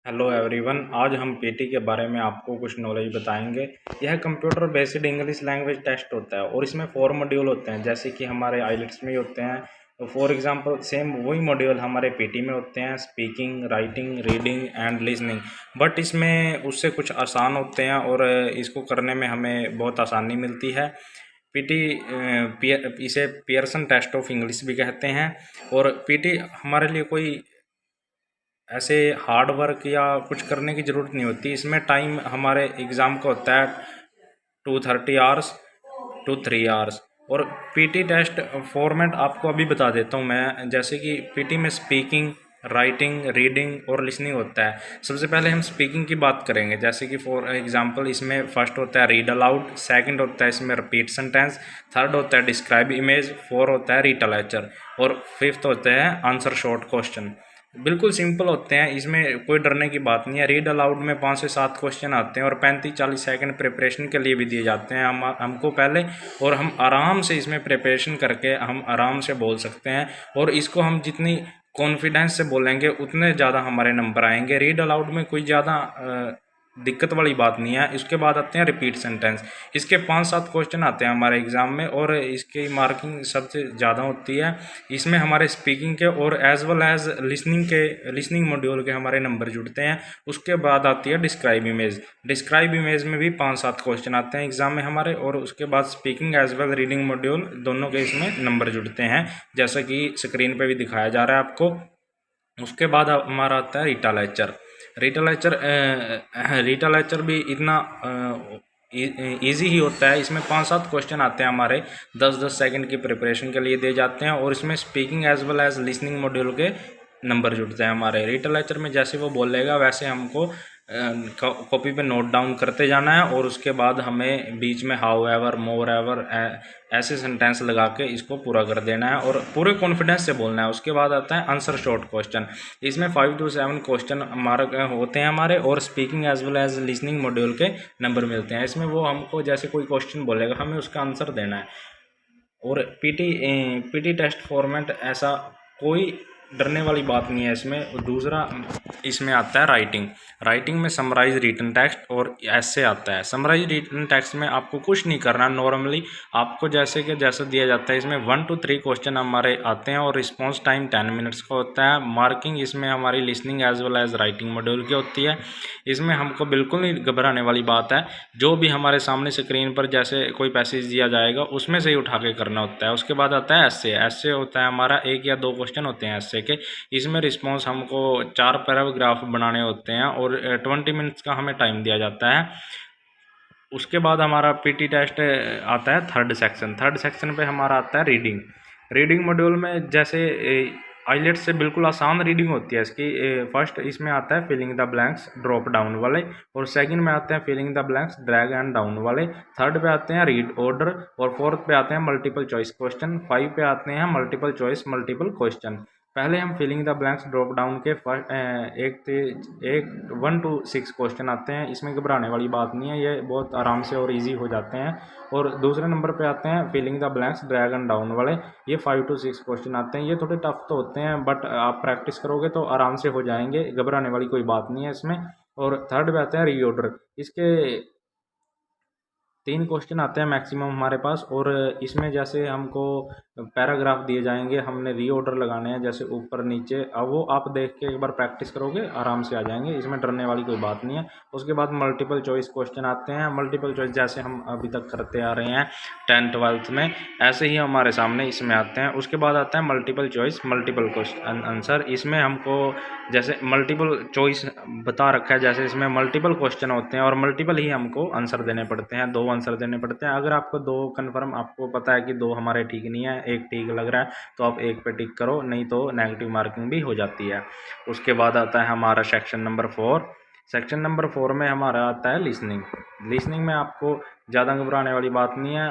Hello everyone, आज हम PT के बारे में आपको कुछ नॉलेज बताएंगे। यह computer based English language test होता है और इसमें 4 मॉड्यूल होते हैं, जैसे कि हमारे आइलेट्स में ही होते हैं। तो फॉर एग्जांपल सेम वही मॉड्यूल हमारे पीटी में होते हैं, speaking, writing, reading and listening. But इसमें उससे कुछ आसान होते हैं और इसको करने में हमें बहुत आसानी मिलती है। पीटी इसे पियर्सन टेस्ट ऑफ इंग्लिश भी कहते हैं। और पीटी हमारे लिए कोई ऐसे हार्ड वर्क या कुछ करने की ज़रूरत नहीं होती। इसमें टाइम हमारे एग्ज़ाम का होता है 230 आवर्स टू 3 आवर्स। और पीटी टेस्ट फॉर्मेट आपको अभी बता देता हूँ मैं। जैसे कि पीटी में स्पीकिंग, राइटिंग, रीडिंग और लिसनिंग होता है। सबसे पहले हम स्पीकिंग की बात करेंगे, जैसे कि फॉर एग्जांपल इसमें फर्स्ट होता है रीड अलाउड, सेकंड होता है इसमें रिपीट सेंटेंस, थर्ड होता है डिस्क्राइब इमेज, फोर होता है रीटलेचर और फिफ्थ होता है आंसर शॉर्ट क्वेश्चन। बिल्कुल सिंपल होते हैं, इसमें कोई डरने की बात नहीं है। रीड अलाउड में 5 से 7 क्वेश्चन आते हैं और 35-40 सेकंड प्रिपरेशन के लिए भी दिए जाते हैं हमको पहले। और हम आराम से इसमें प्रिपरेशन करके हम आराम से बोल सकते हैं। और इसको हम जितनी कॉन्फिडेंस से बोलेंगे उतने ज़्यादा हमारे नंबर आएंगे। रीड अलाउड में कोई ज़्यादा दिक्कत वाली बात नहीं है। इसके बाद आते हैं रिपीट सेंटेंस। इसके 5-7 क्वेश्चन आते हैं हमारे एग्ज़ाम में और इसकी मार्किंग सबसे ज़्यादा होती है। इसमें हमारे स्पीकिंग के और as well as listening module के हमारे नंबर जुड़ते हैं। उसके बाद आती है डिस्क्राइब इमेज। डिस्क्राइब इमेज में भी 5-7 क्वेश्चन आते हैं एग्ज़ाम में हमारे। और उसके बाद speaking as well reading module दोनों के इसमें नंबर जुड़ते हैं, जैसा कि स्क्रीन पर भी दिखाया जा रहा है आपको। उसके बाद हमारा आता है रीटलेचर। रीटलेचर रीटलेचर भी इतना ईजी ही होता है। इसमें 5-7 क्वेश्चन आते हैं हमारे, 10-10 सेकंड की प्रिपरेशन के लिए दिए जाते हैं। और इसमें speaking as well as listening module के नंबर जुड़ते हैं हमारे। रीटलेचर में जैसे वो बोलेगा वैसे हमको कॉपी पे नोट डाउन करते जाना है। और उसके बाद हमें बीच में हाउ एवर, मोर एवर ऐसे सेंटेंस लगा के इसको पूरा कर देना है और पूरे कॉन्फिडेंस से बोलना है। उसके बाद आता है आंसर शॉर्ट क्वेश्चन। इसमें 5 to 7 क्वेश्चन मार्क होते हैं हमारे और speaking as well as listening module के नंबर मिलते हैं। इसमें वो हमको जैसे कोई क्वेश्चन बोलेगा हमें उसका आंसर देना है। और पीटी टेस्ट फॉर्मेट ऐसा कोई डरने वाली बात नहीं है इसमें। दूसरा इसमें आता है राइटिंग। राइटिंग में समराइज रिटन टेक्स्ट और ऐसे आता है। समराइज रिटन टेक्स्ट में आपको कुछ नहीं करना, नॉर्मली आपको जैसे कि जैसा दिया जाता है इसमें 1 to 3 क्वेश्चन हमारे आते हैं और रिस्पॉन्स टाइम 10 मिनट्स का होता है। मार्किंग इसमें हमारी listening as well as writing module की होती है। इसमें हमको बिल्कुल नहीं घबराने वाली बात है। जो भी हमारे सामने स्क्रीन पर जैसे कोई पैसेज दिया जाएगा उसमें से ही उठा के करना होता है। उसके बाद आता है एस्से। एस्से होता है हमारा 1 या 2 क्वेश्चन होते हैं एस्से के। इसमें रिस्पॉन्स हमको 4 पैराग्राफ बनाने होते हैं और 20 मिनट्स का हमें टाइम दिया जाता है। उसके बाद हमारा पीटी टेस्ट आता है थर्ड सेक्शन। थर्ड सेक्शन पे हमारा आता है रीडिंग। रीडिंग मॉड्यूल में जैसे आइलेट्स से बिल्कुल आसान रीडिंग होती है इसकी। फर्स्ट इसमें आता है filling the blanks drop down वाले, और सेकंड में आते हैं filling the blanks drag and down वाले, थर्ड पे आते हैं रीड ऑर्डर, और फोर्थ पे आते हैं मल्टीपल चॉइस क्वेश्चन, 5 पे आते हैं मल्टीपल चॉइस मल्टीपल क्वेश्चन। पहले हम filling the blanks drop down के एक 1 to 6 क्वेश्चन आते हैं। इसमें घबराने वाली बात नहीं है, ये बहुत आराम से और इजी हो जाते हैं। और दूसरे नंबर पे आते हैं filling the blanks drag and down वाले, ये 5 to 6 क्वेश्चन आते हैं। ये थोड़े टफ तो होते हैं बट आप प्रैक्टिस करोगे तो आराम से हो जाएंगे, घबराने वाली कोई बात नहीं है इसमें। और थर्ड पे आता है रीऑर्डर। इसके 3 क्वेश्चन आते हैं मैक्सिमम हमारे पास। और इसमें जैसे हमको पैराग्राफ दिए जाएंगे, हमने रीऑर्डर लगाने हैं जैसे ऊपर नीचे। अब वो आप देख के एक बार प्रैक्टिस करोगे आराम से आ जाएंगे, इसमें डरने वाली कोई बात नहीं है। उसके बाद मल्टीपल चॉइस क्वेश्चन आते हैं। मल्टीपल चॉइस जैसे हम अभी तक करते आ रहे हैं 10th-12th में, ऐसे ही हमारे सामने इसमें आते हैं। उसके बाद आता है multiple choice multiple question answer. इसमें हमको जैसे मल्टीपल चॉइस बता रखा है, जैसे इसमें मल्टीपल क्वेश्चन होते हैं और मल्टीपल ही हमको आंसर देने पड़ते हैं, 2 आंसर देने पड़ते हैं। अगर आपको 2 कन्फर्म, आपको पता है कि 2 हमारे ठीक नहीं है, एक ठीक लग रहा है, तो आप एक पे टिक करो, नहीं तो नेगेटिव मार्किंग भी हो जाती है। उसके बाद आता है हमारा सेक्शन नंबर 4। सेक्शन नंबर 4 में हमारा आता है लिसनिंग। लिसनिंग में आपको ज़्यादा घबराने वाली बात नहीं है।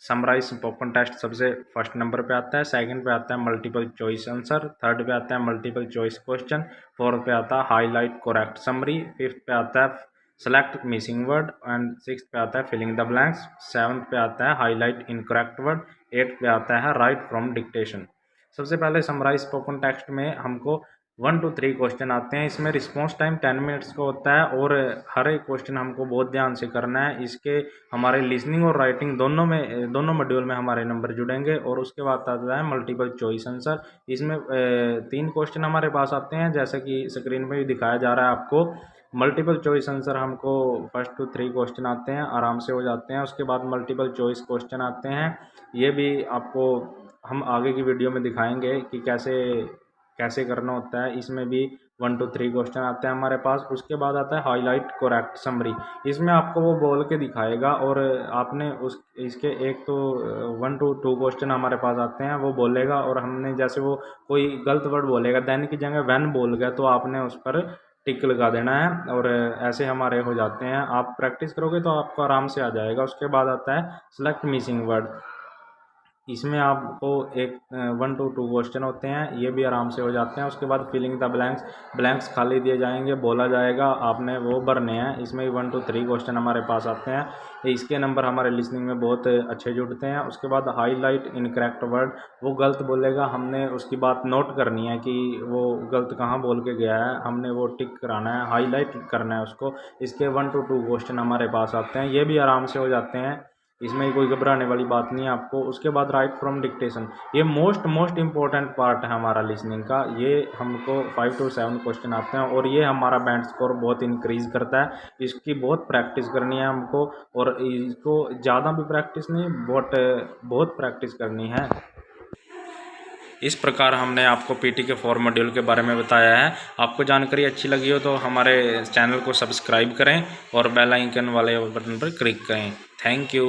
समराइज स्पोकन टेस्ट सबसे फर्स्ट नंबर पे आता है, सेकंड पे आता है मल्टीपल चॉइस आंसर, थर्ड पे आता है मल्टीपल चॉइस क्वेश्चन, फोर्थ पे आता है हाईलाइट करेक्ट समरी, फिफ्थ पे आता है select missing word, and six पे आता है फिलिंग द ब्लैंक्स, सेवन्थ पे आता है highlight incorrect word, eighth pay आता है राइट फ्रॉम डिक्टेशन। सबसे पहले समराइज स्पोकन टेक्स्ट में हमको 1 to 3 क्वेश्चन आते हैं। इसमें रिस्पॉन्स टाइम 10 मिनट्स का होता है और हर एक क्वेश्चन हमको बहुत ध्यान से करना है। इसके हमारे लिसनिंग और राइटिंग दोनों मॉड्यूल में हमारे नंबर जुड़ेंगे। और उसके बाद आता है मल्टीपल चॉइस आंसर। इसमें 3 क्वेश्चन हमारे पास आते हैं, जैसा कि स्क्रीन पर भी दिखाया जा रहा है आपको। मल्टीपल चॉइस आंसर हमको 1 to 3 क्वेश्चन आते हैं, आराम से हो जाते हैं। उसके बाद मल्टीपल चॉइस क्वेश्चन आते हैं, ये भी आपको हम आगे की वीडियो में दिखाएंगे कि कैसे कैसे करना होता है। इसमें भी 1 to 3 क्वेश्चन आते हैं हमारे पास। उसके बाद आता है हाईलाइट करेक्ट समरी। इसमें आपको वो बोल के दिखाएगा और आपने इसके एक तो 1 to 2 क्वेश्चन हमारे पास आते हैं, वो बोलेगा और हमने जैसे वो कोई गलत वर्ड बोलेगा, देन की जगह व्हेन बोल गया, तो आपने उस पर टिक लगा देना है। और ऐसे हमारे हो जाते हैं। आप प्रैक्टिस करोगे तो आपको आराम से आ जाएगा। उसके बाद आता है सेलेक्ट मिसिंग वर्ड। इसमें आपको 1 to 2 क्वेश्चन होते हैं, ये भी आराम से हो जाते हैं। उसके बाद फिलिंग द ब्लैंक्स खाली दिए जाएंगे, बोला जाएगा, आपने वो भरने हैं। इसमें 1 to 3 क्वेश्चन हमारे पास आते हैं। इसके नंबर हमारे लिसनिंग में बहुत अच्छे जुड़ते हैं। उसके बाद हाईलाइट इनकरेक्ट वर्ड, वो गलत बोलेगा, हमने उसकी बात नोट करनी है कि वो गलत कहाँ बोल के गया है, हमने वो टिक कराना है, हाईलाइट करना है उसको। इसके 1 to 2 क्वेश्चन हमारे पास आते हैं, ये भी आराम से हो जाते हैं। इसमें कोई घबराने वाली बात नहीं है आपको। उसके बाद राइट फ्रॉम डिक्टेशन, ये मोस्ट इम्पोर्टेंट पार्ट है हमारा लिसनिंग का। ये हमको 5 to 7 क्वेश्चन आते हैं और ये हमारा बैंड स्कोर बहुत इंक्रीज़ करता है। इसकी बहुत प्रैक्टिस करनी है हमको, और इसको ज़्यादा भी प्रैक्टिस नहीं, बहुत प्रैक्टिस करनी है। इस प्रकार हमने आपको पीटी के 4 मॉड्यूल के बारे में बताया है। आपको जानकारी अच्छी लगी हो तो हमारे चैनल को सब्सक्राइब करें और बेल आइकन वाले बटन पर क्लिक करें। Thank you.